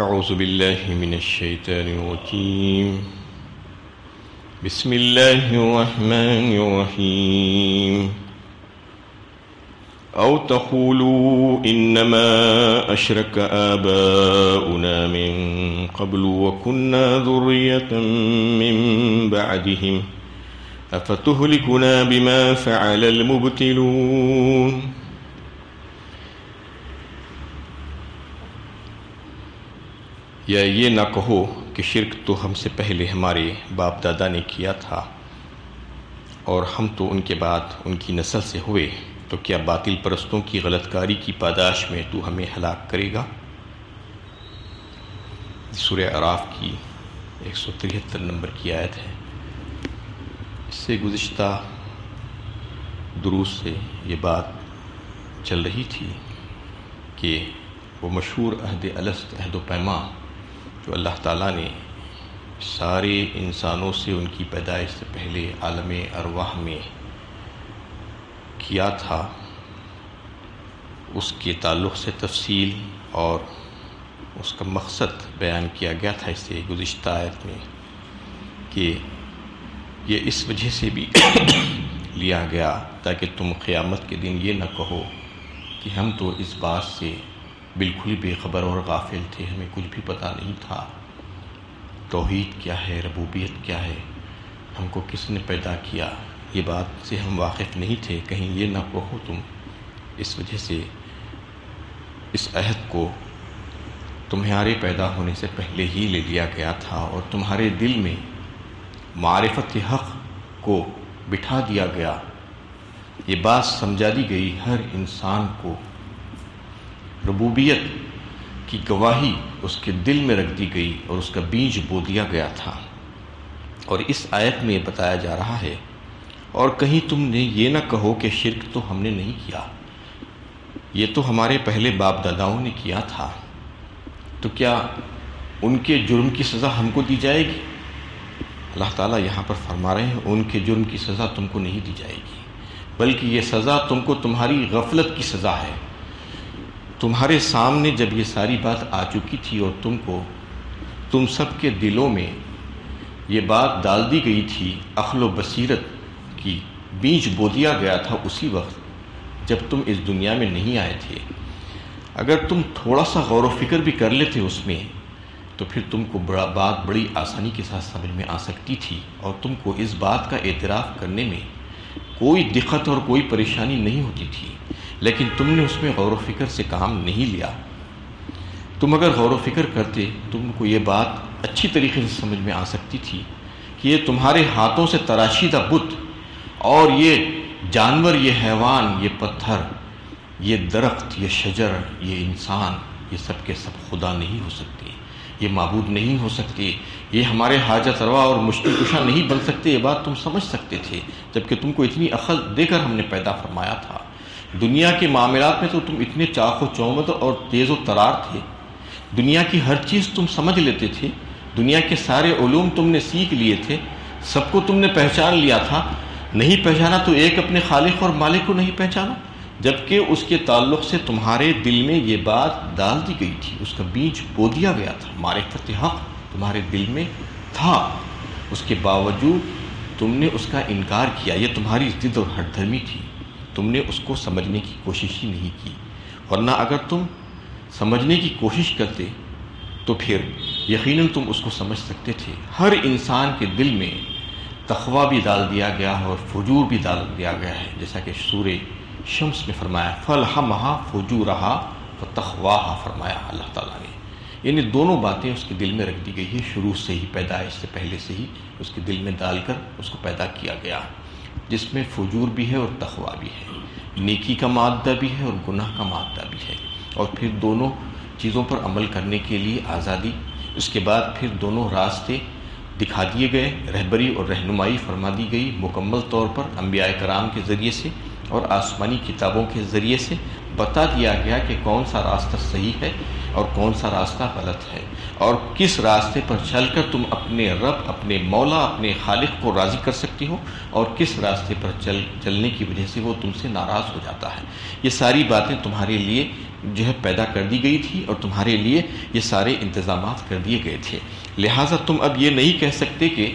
اعوذ باللہ من الشیطان الرجیم بسم اللہ الرحمن الرحیم او تقولوا انما اشرک آباؤنا من قبل وكنا ذریة من بعدهم افتهلكنا بما فعل المبتلون. یا یہ نہ کہو کہ شرک تو ہم سے پہلے ہمارے باپ دادا نے کیا تھا اور ہم تو ان کے بعد ان کی نسل سے ہوئے، تو کیا باطل پرستوں کی غلط کاری کی پاداش میں تو ہمیں ہلاک کرے گا؟ سورہ اعراف کی 173 نمبر کی آیت ہے. اس سے گزشتہ دروس سے یہ بات چل رہی تھی کہ وہ مشہور عہد الست، عہد و پیما جو اللہ تعالیٰ نے سارے انسانوں سے ان کی پیدائش سے پہلے عالم ارواح میں کیا تھا، اس کے تعلق سے تفصیل اور اس کا مقصد بیان کیا گیا تھا اس سے گزشتہ آیت میں، کہ یہ اس وجہ سے بھی لیا گیا تاکہ تم قیامت کے دن یہ نہ کہو کہ ہم تو اس بات سے بالکل بے خبر اور غافل تھے، ہمیں کچھ بھی پتہ نہیں تھا توحید کیا ہے، ربوبیت کیا ہے، ہم کو کس نے پیدا کیا، یہ بات سے ہم واقف نہیں تھے. کہیں یہ نہ کہو تم، اس وجہ سے اس عہد کو تمہارے پیدا ہونے سے پہلے ہی لے لیا گیا تھا اور تمہارے دل میں معرفت حق کو بٹھا دیا گیا. یہ بات سمجھا دی گئی ہر انسان کو، ربوبیت کی گواہی اس کے دل میں رکھ دی گئی اور اس کا بیج بو دیا گیا تھا. اور اس آیت میں بتایا جا رہا ہے اور کہیں تم نے یہ نہ کہو کہ شرک تو ہم نے نہیں کیا، یہ تو ہمارے پہلے باپ داداؤں نے کیا تھا، تو کیا ان کے جرم کی سزا ہم کو دی جائے گی؟ اللہ تعالیٰ یہاں پر فرما رہے ہیں ان کے جرم کی سزا تم کو نہیں دی جائے گی، بلکہ یہ سزا تم کو تمہاری غفلت کی سزا ہے. تمہارے سامنے جب یہ ساری بات آ چکی تھی اور تم سب کے دلوں میں یہ بات ڈال دی گئی تھی، عقل و بصیرت کی بیج بو دیا گیا تھا اسی وقت جب تم اس دنیا میں نہیں آئے تھے. اگر تم تھوڑا سا غور و فکر بھی کر لیتے اس میں تو پھر تم کو بات بڑی آسانی کے ساتھ سمجھ میں آ سکتی تھی اور تم کو اس بات کا اعتراف کرنے میں کوئی دقت اور کوئی پریشانی نہیں ہوتی تھی. لیکن تم نے اس میں غور و فکر سے کام نہیں لیا. تم اگر غور و فکر کرتے تم کو یہ بات اچھی طریقے سے سمجھ میں آ سکتی تھی کہ یہ تمہارے ہاتھوں سے تراشیدہ بت اور یہ جانور، یہ حیوان، یہ پتھر، یہ درخت، یہ شجر، یہ انسان، یہ سب کے سب خدا نہیں ہو سکتے، یہ معبود نہیں ہو سکتے، یہ ہمارے حاجت روا اور مشکل کشا نہیں بن سکتے. یہ بات تم سمجھ سکتے تھے جبکہ تم کو اتنی عقل دے کر ہم نے پیدا فرمایا تھا. دنیا کے معاملات میں تو تم اتنے چاق و چومد اور تیز و ترار تھے، دنیا کی ہر چیز تم سمجھ لیتے تھے، دنیا کے سارے علوم تم نے سیکھ لیے تھے، سب کو تم نے پہچان لیا تھا. نہیں پہچانا تو ایک اپنے خالق اور مالک کو نہیں پہچانا، جبکہ اس کے تعلق سے تمہارے دل میں یہ بات ڈال دی گئی تھی، اس کا بیج بو دیا گیا تھا، معرفت حق تمہارے دل میں تھا. اس کے باوجود تم نے اس کا انکار کیا. یہ تمہاری ضد اور ہٹ دھرمی تھی، تم نے اس کو سمجھنے کی کوشش ہی نہیں کی. ورنہ اگر تم سمجھنے کی کوشش کرتے تو پھر یقیناً تم اس کو سمجھ سکتے تھے. ہر انسان کے دل میں تقویٰ بھی ڈال دیا گیا اور فجور بھی ڈال دیا گیا ہے، جیسا کہ سورہ شمس میں فرمایا فَالْهَمَهَا فُجُورَهَا وَتَقْوَاهَا فرمایا اللہ تعالیٰ نے. یعنی دونوں باتیں اس کے دل میں رکھ دی گئی ہے، شروع سے ہی، پیدائش سے پہلے سے ہی اس کے دل میں ڈال کر اس کو پیدا کیا گیا، جس میں فجور بھی ہے اور تقویٰ بھی ہے، نیکی کا مادہ بھی ہے اور گناہ کا مادہ بھی ہے. اور پھر دونوں چیزوں پر عمل کرنے کے لیے آزادی. اس کے بعد پھر دونوں راستے دکھا دیے گئے، رہبری اور رہنمائی فرما دی گئی مکمل طور پر انبیاء کرام کے ذریعے سے اور آسمانی کتابوں کے ذریعے سے بتا دیا گیا کہ کون سا راستہ صحیح ہے اور کون سا راستہ غلط ہے، اور کس راستے پر چل کر تم اپنے رب، اپنے مولا، اپنے خالق کو راضی کر سکتی ہو اور کس راستے پر چلنے کی وجہ سے وہ تم سے ناراض ہو جاتا ہے. یہ ساری باتیں تمہارے لیے جو ہے پیدا کر دی گئی تھی اور تمہارے لیے یہ سارے انتظامات کر دیے گئے تھے، لہٰذا تم اب یہ نہیں کہہ سکتے کہ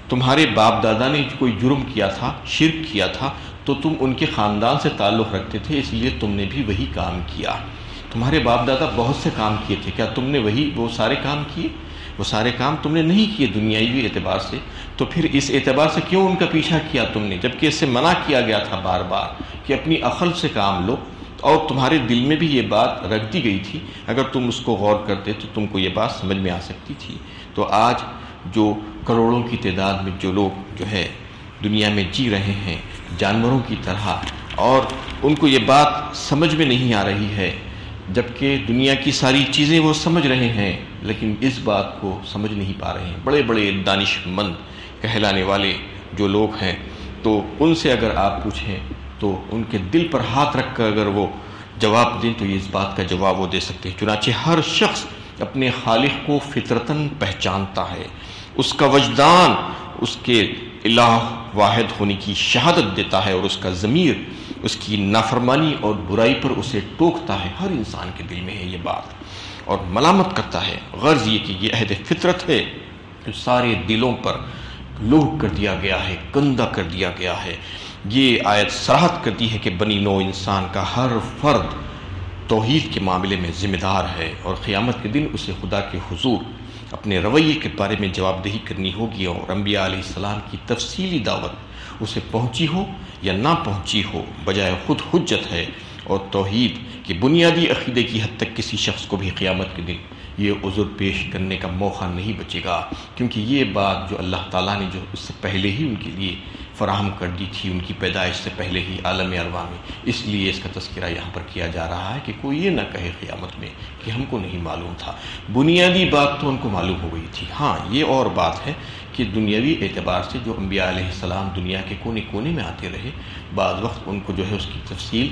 تمہارے باپ دادا نے کوئی جرم کیا تھا، شرک کیا تھا، تو تم ان کے خاندان سے تعلق رکھتے تھے اس لیے تم نے بھی وہی کام کیا۔ تمہارے باپ دادا بہت سے کام کیے تھے، کیا تم نے وہ سارے کام کیے؟ وہ سارے کام تم نے نہیں کیے دنیاوی اعتبار سے، تو پھر اس اعتبار سے کیوں ان کا پیچھا کیا تم نے، جبکہ اس سے منع کیا گیا تھا بار بار کہ اپنی عقل سے کام لو، اور تمہارے دل میں بھی یہ بات رکھ دی گئی تھی، اگر تم اس کو غور کرتے تو تم کو یہ بات سمجھ میں آ سکتی تھی۔ تو آج جو کروڑوں کی تعداد میں جو لوگ جو ہے دنیا میں جی رہے ہیں جانوروں کی طرح، اور ان کو یہ بات سمجھ میں نہیں آ رہی ہے، جبکہ دنیا کی ساری چیزیں وہ سمجھ رہے ہیں، لیکن اس بات کو سمجھ نہیں پا رہے ہیں۔ بڑے بڑے دانش مند کہلانے والے جو لوگ ہیں، تو ان سے اگر آپ پوچھیں تو ان کے دل پر ہاتھ رکھ کر اگر وہ جواب دیں تو یہ اس بات کا جواب وہ دے سکتے ہیں۔ چنانچہ ہر شخص اپنے خالق کو فطرتاً پہچانتا ہے، اس کا وجدان اس کے الہ واحد ہونے کی شہادت دیتا ہے، اور اس کا ضمیر اس کی نافرمانی اور برائی پر اسے ٹوکتا ہے۔ ہر انسان کے دل میں ہے یہ بات، اور ملامت کرتا ہے۔ غرض یہ کہ یہ عہد فطرت ہے جو سارے دلوں پر لوح کر دیا گیا ہے، گندہ کر دیا گیا ہے۔ یہ آیت صراحت کرتی ہے کہ بنی نوع انسان کا ہر فرد توحید کے معاملے میں ذمہ دار ہے، اور قیامت کے دن اسے خدا کے حضور اپنے رویے کے بارے میں جواب دہی کرنی ہوگی، اور انبیاء علیہ السلام کی تفصیلی دعوت اسے پہنچی ہو یا نہ پہنچی ہو بجائے خود حجت ہے، اور توحید کے بنیادی عقیدے کی حد تک کسی شخص کو بھی قیامت کے دن یہ عذر پیش کرنے کا موقع نہیں بچے گا، کیونکہ یہ بات جو اللہ تعالیٰ نے جو اس سے پہلے ہی ان کے لیے فراہم کر دی تھی، ان کی پیدائش سے پہلے ہی عالم ارواح میں، اس لیے اس کا تذکرہ یہاں پر کیا جا رہا ہے کہ کوئی یہ نہ کہے قیامت میں کہ ہم کو نہیں معلوم تھا۔ بنیادی بات تو ان کو معلوم ہو گئی تھی۔ ہاں، یہ اور بات ہے کہ دنیاوی اعتبار سے جو انبیاء علیہ السلام دنیا کے کونے کونے میں آتے رہے، بعض وقت ان کو جو ہے اس کی تفصیل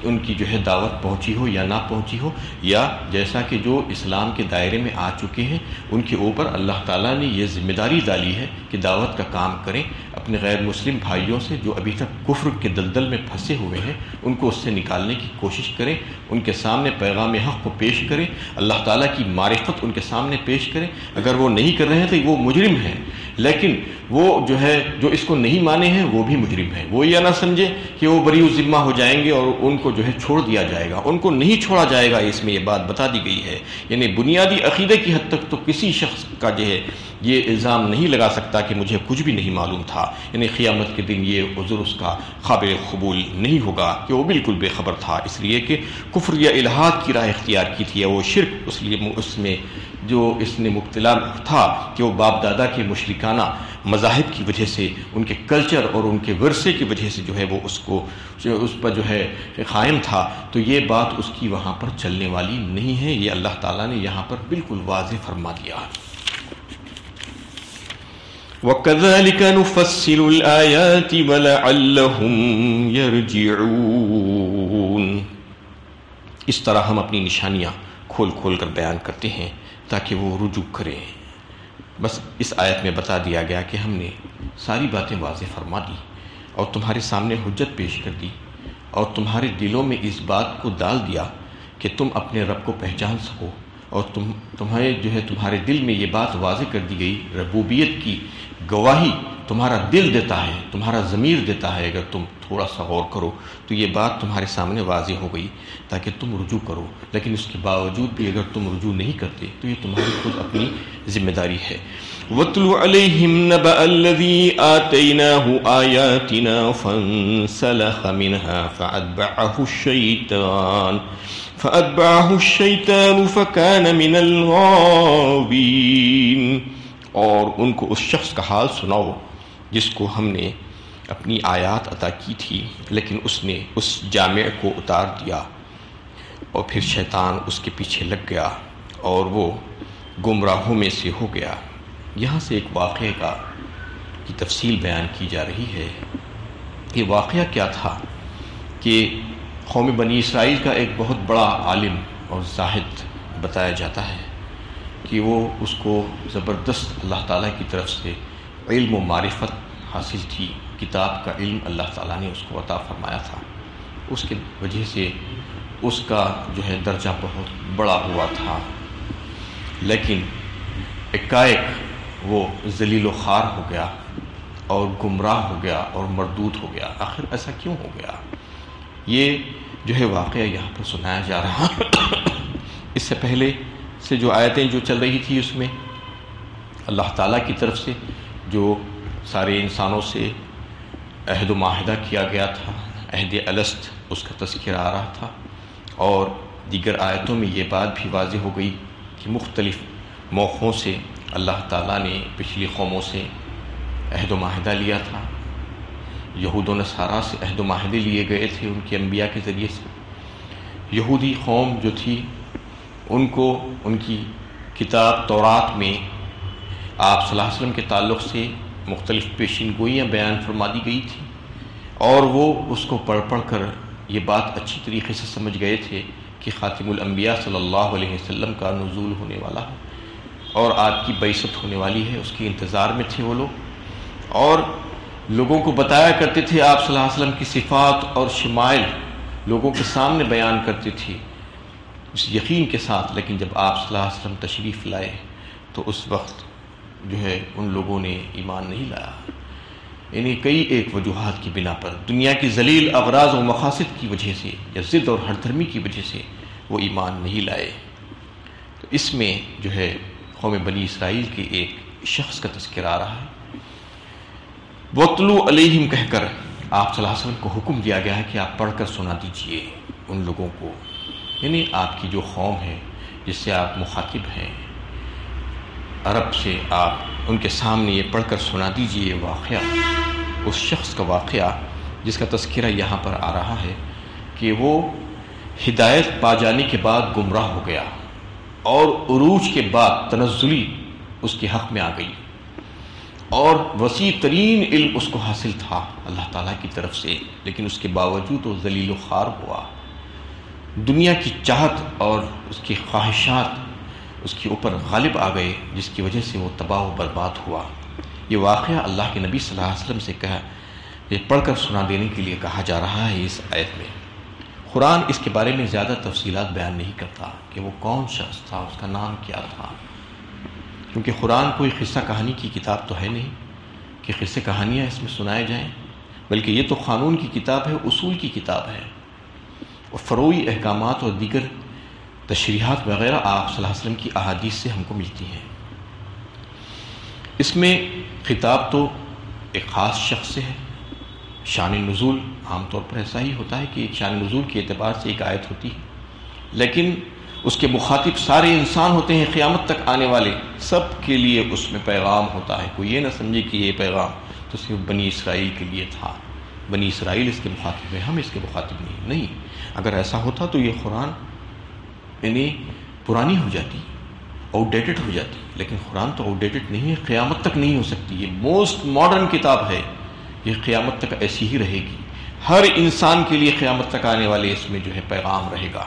ان کی جو ہے دعوت پہنچی ہو یا نہ پہنچی ہو، یا جیسا کہ جو اسلام کے دائرے میں آ چکے ہیں ان کے اوپر اللہ تعالیٰ نے یہ ذمہ داری ڈالی ہے کہ دعوت کا کام کریں، اپنے غیر مسلم بھائیوں سے جو ابھی تک کفر کے دلدل میں پھنسے ہوئے ہیں ان کو اس سے نکالنے کی کوشش کریں، ان کے سامنے پیغام حق کو پیش کریں، اللہ تعالیٰ کی معرفت ان کے سامنے پیش کریں۔ اگر وہ نہیں کر رہے ہیں تو وہ مجرم ہیں، لیکن وہ جو ہے جو اس کو نہیں مانے ہیں وہ بھی مجرم ہیں۔ وہ یہ نہ سمجھے کہ وہ بری ذمہ ہو جائیں گے اور ان کو جو ہے چھوڑ دیا جائے گا، ان کو نہیں چھوڑا جائے گا، اس میں یہ بات بتا دی گئی ہے۔ یعنی بنیادی عقیدے کی حد تک تو کسی شخص کا جو ہے یہ الزام نہیں لگا سکتا کہ مجھے کچھ بھی نہیں معلوم تھا، یعنی قیامت کے دن یہ عذر اس کا قابل قبول نہیں ہوگا کہ وہ بالکل بے خبر تھا، اس لیے کہ کفر یا الحاد کی راہ اختیار کی تھی، یا وہ شرک اس لیے اس میں جو اس نے مبتلا تھا کہ وہ باپ دادا کے مشرکانہ مذاہب کی وجہ سے، ان کے کلچر اور ان کے ورثے کی وجہ سے جو ہے وہ اس پر جو ہے قائم تھا، تو یہ بات اس کی وہاں پر چلنے والی نہیں ہے۔ یہ اللہ تعالیٰ نے یہاں پر بالکل واضح فرما دیا۔ وَكَذَلِكَ نُفَصِّلُ الْآيَاتِ وَلَعَلَّهُمْ يَرْجِعُونَ، اس طرح ہم اپنی نشانیاں کھول کھول کر بیان کرتے ہیں تاکہ وہ رجوع کریں۔ بس اس آیت میں بتا دیا گیا کہ ہم نے ساری باتیں واضح فرما دی اور تمہارے سامنے حجت پیش کر دی، اور تمہارے دلوں میں اس بات کو ڈال دیا کہ تم اپنے رب کو پہچان سکو، اور تمہیں جو ہے تمہارے دل میں یہ بات واضح کر دی گئی، ربوبیت کی گواہی تمہارا دل دیتا ہے، تمہارا ضمیر دیتا ہے۔ اگر تم تھوڑا سا غور کرو تو یہ بات تمہارے سامنے واضح ہو گئی تاکہ تم رجوع کرو، لیکن اس کے باوجود بھی اگر تم رجوع نہیں کرتے تو یہ تمہاری خود اپنی ذمہ داری ہے۔ وَاتْلُ عَلَيْهِمْ نَبَأَ الَّذِي آتَيْنَاهُ آيَاتِنَا فَانسَلَخَ مِنْهَا فَأَتْبَعَهُ الشَّيْطَانُ فَكَانَ مِنَ الْغَاوِينَ، اور ان کو اس شخص کا حال سناؤ جس کو ہم نے اپنی آیات عطا کی تھی لیکن اس نے اس جامع کو اتار دیا، اور پھر شیطان اس کے پیچھے لگ گیا اور وہ گمراہوں میں سے ہو گیا۔ یہاں سے ایک واقعے کی تفصیل بیان کی جا رہی ہے۔ یہ واقعہ کیا تھا کہ قوم بنی اسرائیل کا ایک بہت بڑا عالم اور زاہد بتایا جاتا ہے کہ وہ اس کو زبردست اللہ تعالیٰ کی طرف سے علم و معرفت حاصل تھی، کتاب کا علم اللہ تعالیٰ نے اس کو عطا فرمایا تھا، اس کے وجہ سے اس کا جو ہے درجہ بہت بڑا ہوا تھا، لیکن ایکائک وہ ذلیل و خوار ہو گیا اور گمراہ ہو گیا اور مردود ہو گیا۔ آخر ایسا کیوں ہو گیا؟ یہ جو ہے واقعہ یہاں پر سنایا جا رہا۔ اس سے پہلے سے جو آیتیں جو چل رہی تھی، اس میں اللہ تعالیٰ کی طرف سے جو سارے انسانوں سے عہد و معاہدہ کیا گیا تھا، عہد الست، اس کا تذکرہ آ رہا تھا، اور دیگر آیتوں میں یہ بات بھی واضح ہو گئی کہ مختلف موقعوں سے اللہ تعالیٰ نے پچھلی قوموں سے عہد و معاہدہ لیا تھا۔ یہود و نصارہ سے عہد و معاہدے لیے گئے تھے ان کے انبیاء کے ذریعے سے۔ یہودی قوم جو تھی ان کو ان کی کتاب تورات میں آپ صلی اللہ علیہ وسلم کے تعلق سے مختلف پیشین گوئیاں بیان فرما دی گئی تھی، اور وہ اس کو پڑھ پڑھ کر یہ بات اچھی طریقے سے سمجھ گئے تھے کہ خاتم الانبیاء صلی اللہ علیہ وسلم کا نزول ہونے والا ہے اور آپ کی بعثت ہونے والی ہے، اس کے انتظار میں تھے وہ لوگ، اور لوگوں کو بتایا کرتے تھے آپ صلی اللہ علیہ وسلم کی صفات اور شمائل لوگوں کے سامنے بیان کرتے تھے اس یقین کے ساتھ۔ لیکن جب آپ صلی اللہ علیہ وسلم تشریف لائے تو اس وقت جو ہے ان لوگوں نے ایمان نہیں لایا، یعنی کئی ایک وجوہات کی بنا پر، دنیا کی ذلیل اغراض و مقاصد کی وجہ سے یا ضد اور ہر دھرمی کی وجہ سے وہ ایمان نہیں لائے۔ تو اس میں جو ہے قوم بنی اسرائیل کے ایک شخص کا تذکرہ آ رہا ہے۔ وَاتْلُو عَلَيْهِمْ کہہ کر آپ صلی اللہ علیہ وسلم کو حکم دیا گیا ہے کہ آپ پڑھ کر سنا دیجئے ان لوگوں کو، یعنی آپ کی جو قوم ہے جس سے آپ مخاطب ہیں، عرب سے، آپ ان کے سامنے یہ پڑھ کر سنا دیجئے واقعہ، اس شخص کا واقعہ جس کا تذکرہ یہاں پر آ رہا ہے کہ وہ ہدایت پا جانے کے بعد گمراہ ہو گیا اور عروج کے بعد تنزلی اس کے حق میں آ گئی، اور وسیع ترین علم اس کو حاصل تھا اللہ تعالیٰ کی طرف سے، لیکن اس کے باوجود وہ ذلیل و خوار ہوا، دنیا کی چاہت اور اس کی خواہشات اس کے اوپر غالب آ گئے، جس کی وجہ سے وہ تباہ و برباد ہوا۔ یہ واقعہ اللہ کے نبی صلی اللہ علیہ وسلم سے یہ پڑھ کر سنا دینے کے لیے کہا جا رہا ہے اس آیت میں۔ قرآن اس کے بارے میں زیادہ تفصیلات بیان نہیں کرتا کہ وہ کون شخص تھا، اس کا نام کیا تھا، کیونکہ قرآن کوئی قصہ کہانی کی کتاب تو ہے نہیں کہ قصے کہانیاں اس میں سنائے جائیں، بلکہ یہ تو قانون کی کتاب ہے، اصول کی کتاب ہے، اور فروعی احکامات اور دیگر تشریحات وغیرہ آپ صلی اللہ علیہ وسلم کی احادیث سے ہم کو ملتی ہیں۔ اس میں خطاب تو ایک خاص شخص سے ہے۔ شان نزول عام طور پر ایسا ہی ہوتا ہے کہ ایک شان نزول کے اعتبار سے ایک آیت ہوتی ہے، لیکن اس کے مخاطب سارے انسان ہوتے ہیں، قیامت تک آنے والے سب کے لیے اس میں پیغام ہوتا ہے۔ کوئی یہ نہ سمجھے کہ یہ پیغام تو صرف بنی اسرائیل کے لیے تھا، بنی اسرائیل اس کے مخاطب ہیں، ہم اس کے مخاطب نہیں۔ اگر ایسا ہوتا تو یہ قرآن یعنی پرانی ہو جاتی، آؤٹ ڈیٹڈ ہو جاتی، لیکن قرآن تو آؤٹ ڈیٹڈ نہیں ہے، قیامت تک نہیں ہو سکتی، یہ موسٹ ماڈرن کتاب ہے، یہ قیامت تک ایسی ہی رہے گی، ہر انسان کے لیے قیامت تک آنے والے اس میں جو ہے پیغام رہے گا۔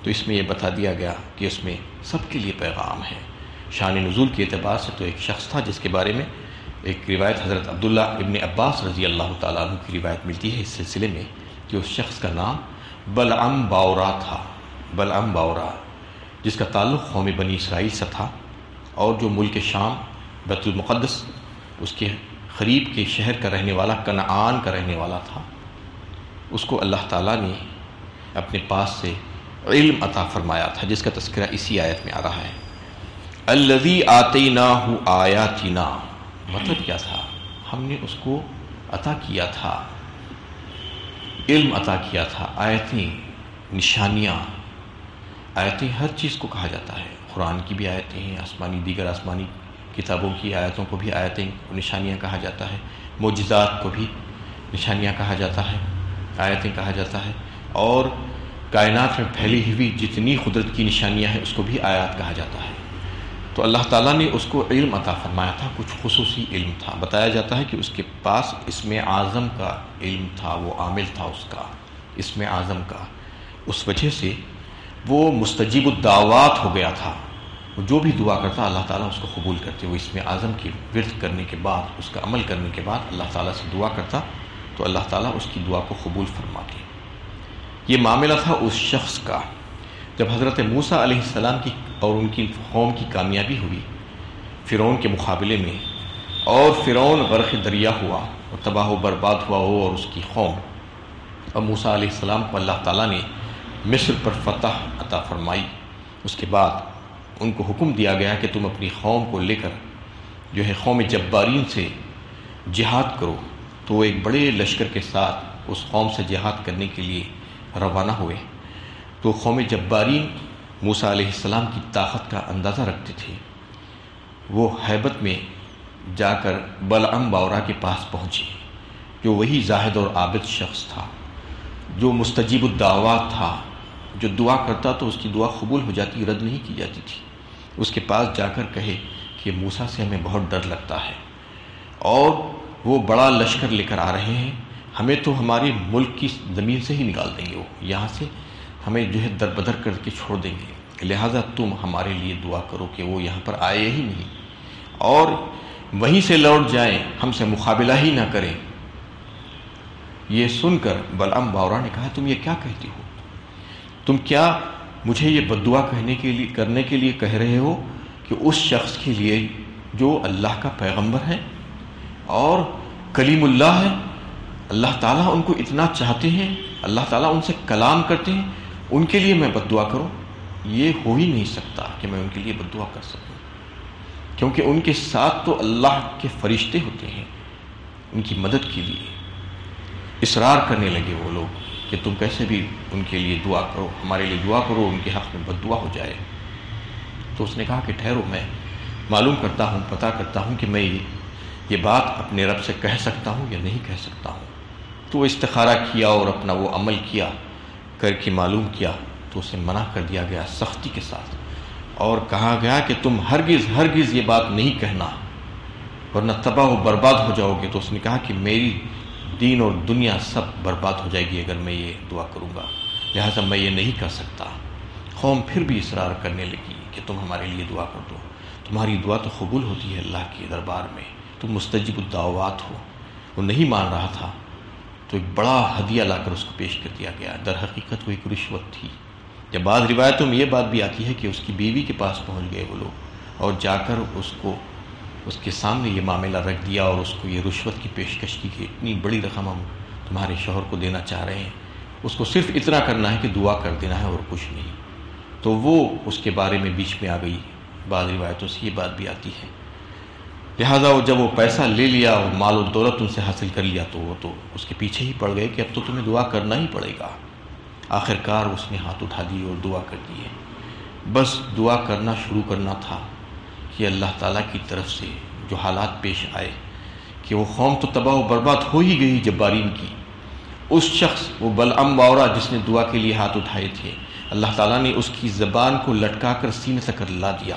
تو اس میں یہ بتا دیا گیا کہ اس میں سب کے لیے پیغام ہے۔ شان نزول کے اعتبار سے تو ایک شخص تھا جس کے بارے میں ایک روایت حضرت عبداللہ ابن عباس رضی اللہ تعالیٰ عنہ کی روایت ملتی ہے اس سلسلے میں کہ اس شخص کا نام بلعم باورا تھا، بلعم باورا، جس کا تعلق قوم بنی اسرائیل سے تھا، اور جو ملک شام بیت المقدس اس کے قریب کے شہر کا رہنے والا، کنعان کا رہنے والا تھا۔ اس کو اللہ تعالیٰ نے اپنے پاس سے علم عطا فرمایا تھا، جس کا تذکرہ اسی آیت میں آ رہا ہے۔ الذی آتیناہ آیاتنا، مطلب کیا تھا؟ ہم نے اس کو عطا کیا تھا، علم عطا کیا تھا، آیتیں، نشانیاں۔ آیتیں ہر چیز کو کہا جاتا ہے، قرآن کی بھی آیتیں ہیں، آسمانی دیگر آسمانی کتابوں کی آیتوں کو بھی آیتیں نشانیاں کہا جاتا ہے، معجزات کو بھی نشانیاں کہا جاتا ہے، آیتیں کہا جاتا ہے، اور کائنات میں پھیلی ہوئی جتنی قدرت کی نشانیاں ہیں اس کو بھی آیات کہا جاتا ہے۔ تو اللہ تعالیٰ نے اس کو علم عطا فرمایا تھا، کچھ خصوصی علم تھا۔ بتایا جاتا ہے کہ اس کے پاس اسم اعظم کا علم تھا، وہ عامل تھا اس کا، اسم اعظم کا، اس وجہ سے وہ مستجیب الدعوات ہو گیا تھا، وہ جو بھی دعا کرتا اللہ تعالیٰ اس کو قبول کرتے۔ وہ اسم اعظم کی ورد کرنے کے بعد، اس کا عمل کرنے کے بعد اللہ تعالیٰ سے دعا کرتا تو اللہ تعالیٰ اس کی دعا کو قبول فرماتے۔ یہ معاملہ تھا اس شخص کا جب حضرت موسیٰ علیہ السلام کی اور ان کی قوم کی کامیابی ہوئی فرعون کے مقابلے میں، اور فرعون غرق دریا ہوا اور تباہ و برباد ہوا وہ اور اس کی قوم، اور موسیٰ علیہ السلام کو اللہ تعالیٰ نے مصر پر فتح عطا فرمائی۔ اس کے بعد ان کو حکم دیا گیا کہ تم اپنی قوم کو لے کر جو ہے قوم جبارین سے جہاد کرو، تو وہ ایک بڑے لشکر کے ساتھ اس قوم سے جہاد کرنے کے لیے روانہ ہوئے۔ تو قوم جبارین موسیٰ علیہ السلام کی طاقت کا اندازہ رکھتے تھے، وہ ہیبت میں جا کر بلعم باورا کے پاس پہنچے، جو وہی زاہد اور عابد شخص تھا، جو مستجیب الدعوات تھا، جو دعا کرتا تو اس کی دعا قبول ہو جاتی، رد نہیں کی جاتی تھی۔ اس کے پاس جا کر کہے کہ موسیٰ سے ہمیں بہت ڈر لگتا ہے اور وہ بڑا لشکر لے کر آ رہے ہیں، ہمیں تو ہمارے ملک کی زمین سے ہی نکال دیں گے، وہ یہاں سے ہمیں جو ہے در بدر کر کے چھوڑ دیں گے، لہٰذا تم ہمارے لیے دعا کرو کہ وہ یہاں پر آئے ہی نہیں اور وہیں سے لوٹ جائیں، ہم سے مقابلہ ہی نہ کریں۔ یہ سن کر بلعم باورا نے کہا تم یہ کیا کہتی ہو؟ تم کیا مجھے یہ بددعا کرنے کے لیے کہہ رہے ہو کہ اس شخص کے لیے جو اللہ کا پیغمبر ہے اور کلیم اللہ ہے، اللہ تعالیٰ ان کو اتنا چاہتے ہیں، اللہ تعالیٰ ان سے کلام کرتے ہیں، ان کے لیے میں بددعا کروں؟ یہ ہو ہی نہیں سکتا کہ میں ان کے لیے بددعا کر سکوں، کیونکہ ان کے ساتھ تو اللہ کے فرشتے ہوتے ہیں ان کی مدد کے لیے۔ اصرار کرنے لگے وہ لوگ کہ تم کیسے بھی ان کے لیے دعا کرو، ہمارے لیے دعا کرو، ان کے حق میں بددعا ہو جائے۔ تو اس نے کہا کہ ٹھہرو، میں معلوم کرتا ہوں، پتہ کرتا ہوں کہ میں یہ بات اپنے رب سے کہہ سکتا ہوں یا نہیں کہہ سکتا ہوں۔ تو وہ استخارہ کیا اور اپنا وہ عمل کیا، کر کے معلوم کیا، تو اسے منع کر دیا گیا سختی کے ساتھ، اور کہا گیا کہ تم ہرگز یہ بات نہیں کہنا ورنہ تباہ و برباد ہو جاؤ گے۔ تو اس نے کہا کہ میری دین اور دنیا سب برباد ہو جائے گی اگر میں یہ دعا کروں گا، لہٰذا میں یہ نہیں کر سکتا۔ قوم پھر بھی اصرار کرنے لگی کہ تم ہمارے لیے دعا کر دو، تمہاری دعا تو قبول ہوتی ہے اللہ کے دربار میں، تم مستجیب الدعوات ہو۔ وہ نہیں مان رہا تھا، تو ایک بڑا ہدیہ لا کر اس کو پیش کر دیا گیا، در حقیقت وہ ایک رشوت تھی۔ یا بعض روایتوں میں یہ بات بھی آتی ہے کہ اس کی بیوی کے پاس پہنچ گئے وہ لوگ اور جا کر اس کے سامنے یہ معاملہ رکھ دیا اور اس کو یہ رشوت کی پیشکش کی کہ اتنی بڑی رقم ہم تمہارے شوہر کو دینا چاہ رہے ہیں، اس کو صرف اتنا کرنا ہے کہ دعا کر دینا ہے اور کچھ نہیں۔ تو وہ اس کے بارے میں بیچ میں آ گئی، بعض روایتوں سے یہ بات بھی آتی ہے۔ لہٰذا جب وہ پیسہ لے لیا اور مال و دولت ان سے حاصل کر لیا تو وہ تو اس کے پیچھے ہی پڑ گئے کہ اب تو تمہیں دعا کرنا ہی پڑے گا۔ آخر کار اس نے ہاتھ اٹھا دی اور دعا کر دی ہے۔ بس دعا کرنا شروع کرنا تھا کہ اللہ تعالیٰ کی طرف سے جو حالات پیش آئے کہ وہ قوم تو تباہ و برباد ہو ہی گئی جبارین کی، اس شخص وہ بلعم باورا جس نے دعا کے لیے ہاتھ اٹھائے تھے، اللہ تعالیٰ نے اس کی زبان کو لٹکا کر سینے تک لا دیا،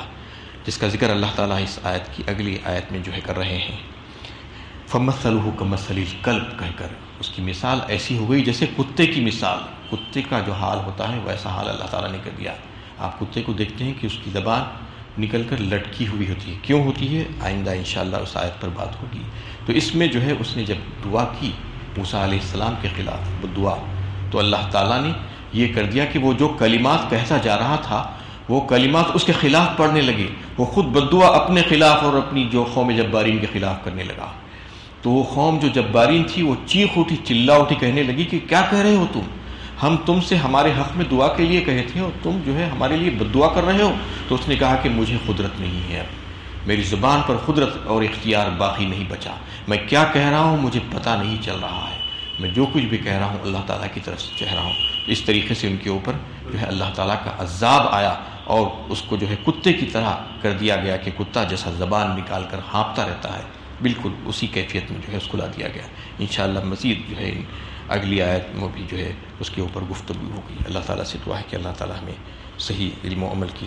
جس کا ذکر اللہ تعالیٰ اس آیت کی اگلی آیت میں جو ہے کر رہے ہیں۔ فَمَثَلُهُ كَمَثَلِ الْكَلْبِ کہہ کر اس کی مثال ایسی ہو گئی جیسے کتے کی مثال، کتے کا جو حال ہوتا ہے ویسا حال اللہ تعالیٰ نے کر دیا۔ آپ کتے کو دیکھتے ہیں کہ اس کی زبان نکل کر لٹکی ہوئی ہوتی ہے، کیوں ہوتی ہے؟ آئندہ انشاءاللہ اس آیت پر بات ہوگی۔ تو اس میں جو ہے اس نے جب دعا کی موسیٰ علیہ السلام کے خلاف وہ دعا، تو اللہ تعالیٰ نے یہ کر دیا کہ وہ جو کلمات کہتا جا رہا تھا وہ کلمات اس کے خلاف پڑھنے لگے، وہ خود بددعا اپنے خلاف اور اپنی جو قوم جبارین کے خلاف کرنے لگا۔ تو وہ قوم جو جبارین تھی وہ چیخ اٹھی، چلا اٹھی، کہنے لگی کہ کیا کہہ رہے ہو تم؟ ہم تم سے ہمارے حق میں دعا کے لیے کہے تھے اور تم جو ہے ہمارے لیے بددعا کر رہے ہو۔ تو اس نے کہا کہ مجھے قدرت نہیں ہے، اب میری زبان پر قدرت اور اختیار باقی نہیں بچا، میں کیا کہہ رہا ہوں مجھے پتہ نہیں چل رہا ہے، میں جو کچھ بھی کہہ رہا ہوں اللہ تعالیٰ کی طرف سے کہہ رہا ہوں۔ اس طریقے سے ان کے اوپر جو ہے اللہ تعالیٰ کا عذاب آیا اور اس کو جو ہے کتے کی طرح کر دیا گیا کہ کتا جیسا زبان نکال کر ہانپتا رہتا ہے، بالکل اسی کیفیت میں جو ہے اس کو لا دیا گیا۔ انشاءاللہ مزید جو ہے اگلی آیت میں بھی جو ہے اس کے اوپر گفتگو ہوگی۔ اللہ تعالیٰ سے دعا ہے کہ اللہ تعالیٰ ہمیں صحیح علم و عمل کی